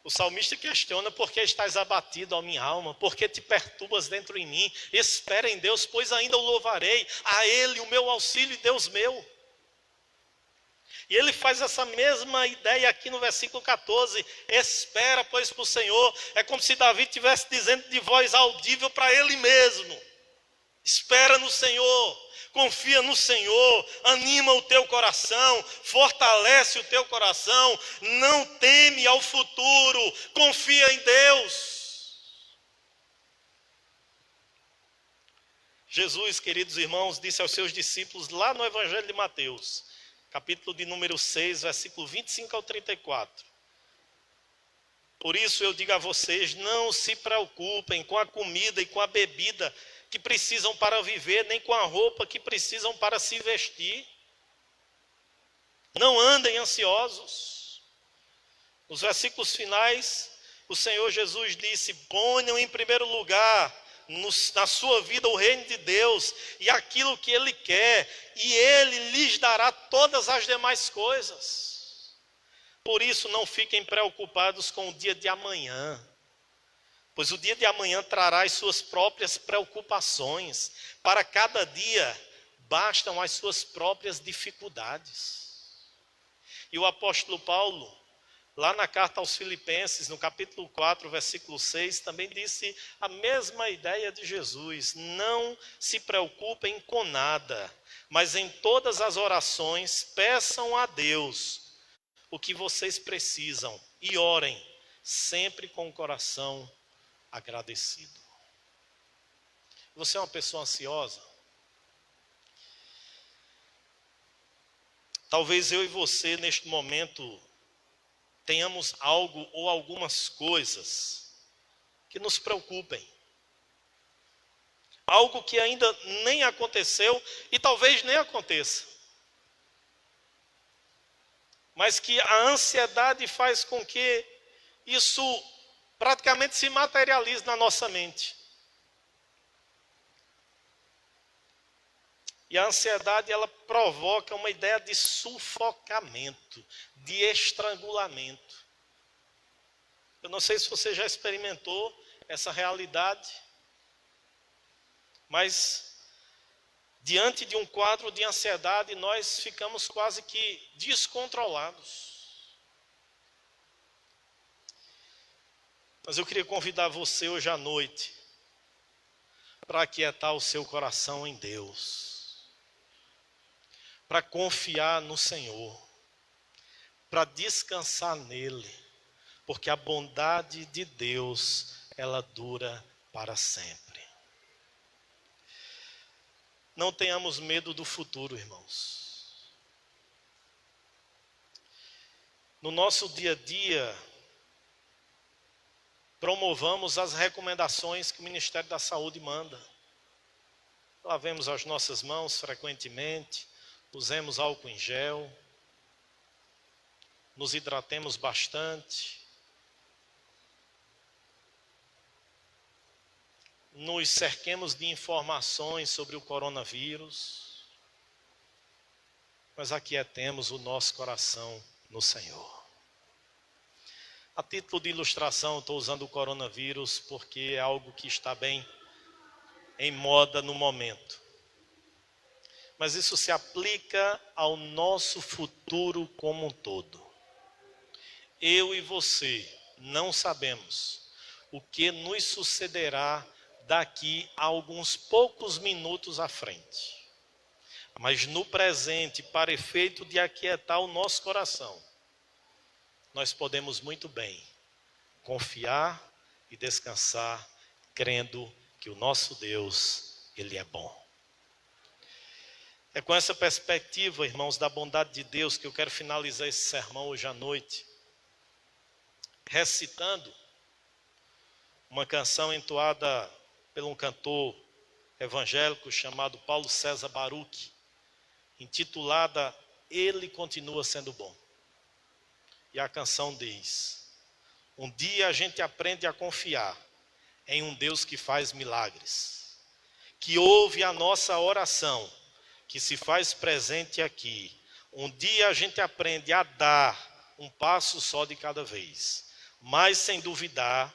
o salmista questiona: por que estás abatido, ó minha alma? Por que te perturbas dentro em mim? Espera em Deus, pois ainda o louvarei. A Ele o meu auxílio e Deus meu. E ele faz essa mesma ideia aqui no versículo 14. Espera, pois, para o Senhor. É como se Davi estivesse dizendo de voz audível para ele mesmo: espera no Senhor, confia no Senhor, anima o teu coração, fortalece o teu coração, não teme ao futuro, confia em Deus. Jesus, queridos irmãos, disse aos seus discípulos lá no Evangelho de Mateus, capítulo de número 6, versículo 25 ao 34. Por isso eu digo a vocês, não se preocupem com a comida e com a bebida que precisam para viver, nem com a roupa que precisam para se vestir. Não andem ansiosos. Nos versículos finais, o Senhor Jesus disse: ponham em primeiro lugar na sua vida o reino de Deus e aquilo que Ele quer, e Ele lhes dará todas as demais coisas. Por isso não fiquem preocupados com o dia de amanhã, pois o dia de amanhã trará as suas próprias preocupações. Para cada dia bastam as suas próprias dificuldades. E o apóstolo Paulo, lá na carta aos Filipenses, no capítulo 4, versículo 6, também disse a mesma ideia de Jesus: não se preocupem com nada, mas em todas as orações peçam a Deus o que vocês precisam e orem sempre com o coração agradecido. Você é uma pessoa ansiosa? Talvez eu e você neste momento tenhamos algo ou algumas coisas que nos preocupem. Algo que ainda nem aconteceu e talvez nem aconteça. Mas que a ansiedade faz com que isso praticamente se materialize na nossa mente. E a ansiedade, ela provoca uma ideia de sufocamento, de estrangulamento. Eu não sei se você já experimentou essa realidade, mas diante de um quadro de ansiedade, nós ficamos quase que descontrolados. Mas eu queria convidar você hoje à noite para aquietar o seu coração em Deus, para confiar no Senhor, para descansar nele, porque a bondade de Deus, ela dura para sempre. Não tenhamos medo do futuro, irmãos. No nosso dia a dia, promovamos as recomendações que o Ministério da Saúde manda. Lavemos as nossas mãos frequentemente, usemos álcool em gel, nos hidratemos bastante, nos cerquemos de informações sobre o coronavírus, mas aquietemos o nosso coração no Senhor. A título de ilustração, estou usando o coronavírus porque é algo que está bem em moda no momento. Mas isso se aplica ao nosso futuro como um todo. Eu e você não sabemos o que nos sucederá daqui a alguns poucos minutos à frente. Mas no presente, para efeito de aquietar o nosso coração, nós podemos muito bem confiar e descansar, crendo que o nosso Deus, Ele é bom. É com essa perspectiva, irmãos, da bondade de Deus, que eu quero finalizar esse sermão hoje à noite, recitando uma canção entoada por um cantor evangélico chamado Paulo César Baruch, intitulada Ele Continua Sendo Bom. E a canção diz: um dia a gente aprende a confiar em um Deus que faz milagres, que ouve a nossa oração, que se faz presente aqui. Um dia a gente aprende a dar um passo só de cada vez, mas sem duvidar,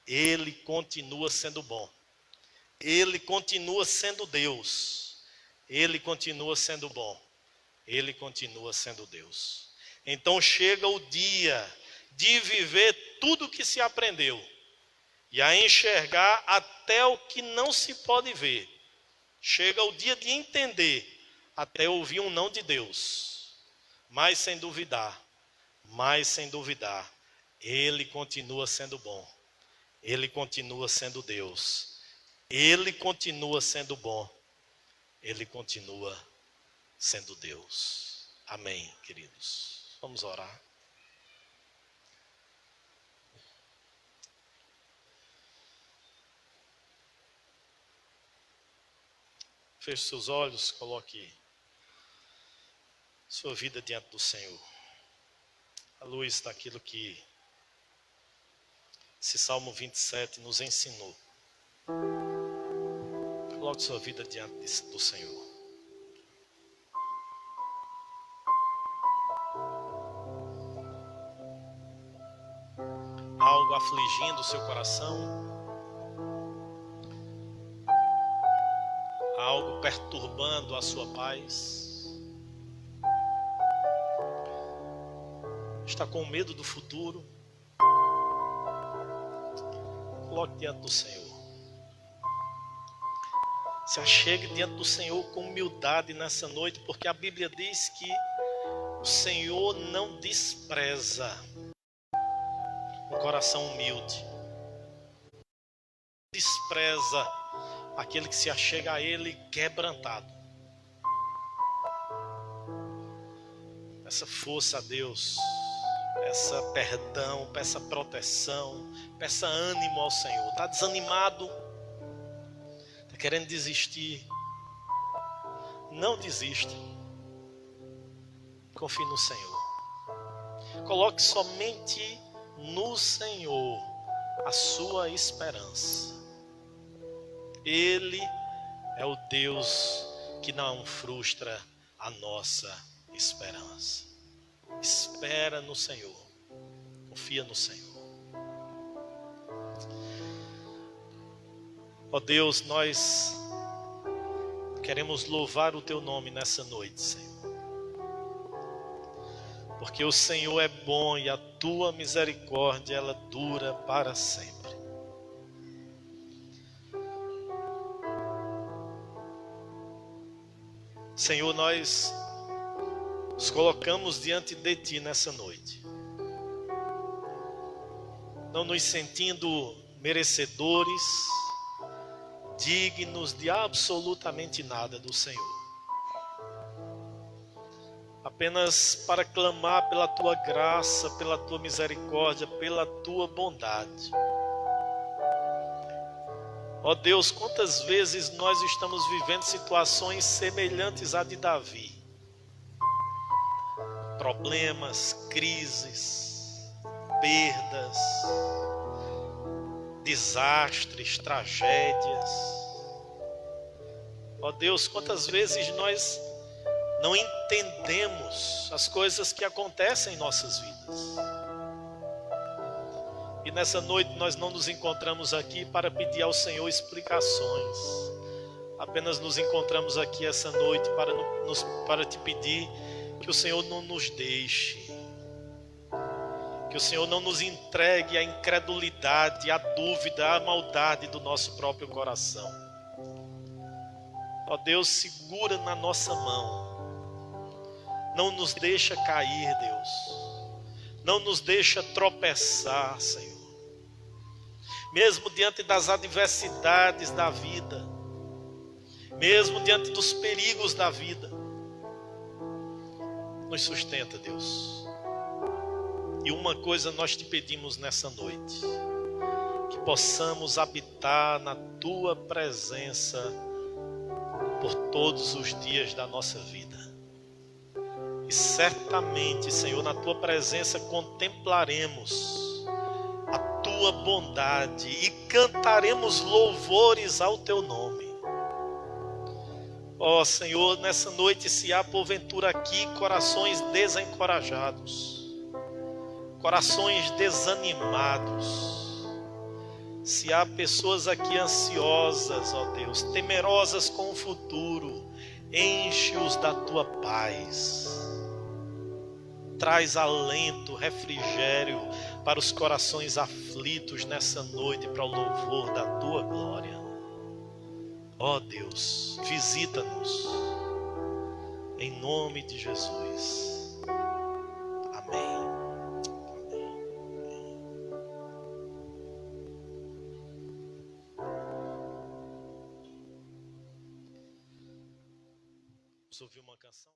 Ele continua sendo bom. Ele continua sendo Deus. Ele continua sendo bom. Ele continua sendo Deus. Então chega o dia de viver tudo o que se aprendeu e a enxergar até o que não se pode ver. Chega o dia de entender até ouvir um não de Deus. Mas sem duvidar, Ele continua sendo bom. Ele continua sendo Deus. Ele continua sendo bom. Ele continua sendo Deus. Amém, queridos. Vamos orar. Feche seus olhos, coloque sua vida diante do Senhor. À luz daquilo que esse Salmo 27 nos ensinou. Coloque sua vida diante do Senhor. Algo afligindo o seu coração, algo perturbando a sua paz, está com medo do futuro, coloque diante do Senhor. Se achegue diante do Senhor com humildade nessa noite, porque a Bíblia diz que o Senhor não despreza um coração humilde, despreza aquele que se achega a Ele quebrantado. Peça força a Deus, peça perdão, peça proteção, peça ânimo ao Senhor. Está desanimado, está querendo desistir? Não desista. Confie no Senhor. Coloque somente no Senhor a sua esperança. Ele é o Deus que não frustra a nossa esperança. Espera no Senhor. Confia no Senhor. Ó Deus, nós queremos louvar o Teu nome nessa noite, Senhor. Porque o Senhor é bom e a Tua misericórdia, ela dura para sempre. Senhor, nós nos colocamos diante de Ti nessa noite, não nos sentindo merecedores, dignos de absolutamente nada do Senhor, apenas para clamar pela Tua graça, pela Tua misericórdia, pela Tua bondade. Ó Deus, quantas vezes nós estamos vivendo situações semelhantes à de Davi. Problemas, crises, perdas, desastres, tragédias. Ó Deus, quantas vezes nós não entendemos as coisas que acontecem em nossas vidas. E nessa noite nós não nos encontramos aqui para pedir ao Senhor explicações. Apenas nos encontramos aqui essa noite para te pedir que o Senhor não nos deixe. Que o Senhor não nos entregue à incredulidade, à dúvida, à maldade do nosso próprio coração. Ó Deus, segura na nossa mão. Não nos deixa cair, Deus. Não nos deixa tropeçar, Senhor. Mesmo diante das adversidades da vida, mesmo diante dos perigos da vida, nos sustenta, Deus. E uma coisa nós te pedimos nessa noite, que possamos habitar na Tua presença por todos os dias da nossa vida. E certamente, Senhor, na Tua presença contemplaremos a Tua bondade e cantaremos louvores ao Teu nome. Ó Senhor, nessa noite, se há porventura aqui corações desencorajados, corações desanimados, se há pessoas aqui ansiosas, ó Deus, temerosas com o futuro, enche-os da Tua paz. Traz alento, refrigério para os corações aflitos nessa noite, para o louvor da Tua glória. Ó Deus, visita-nos, em nome de Jesus. Amém. Amém. Vamos ouvir uma canção?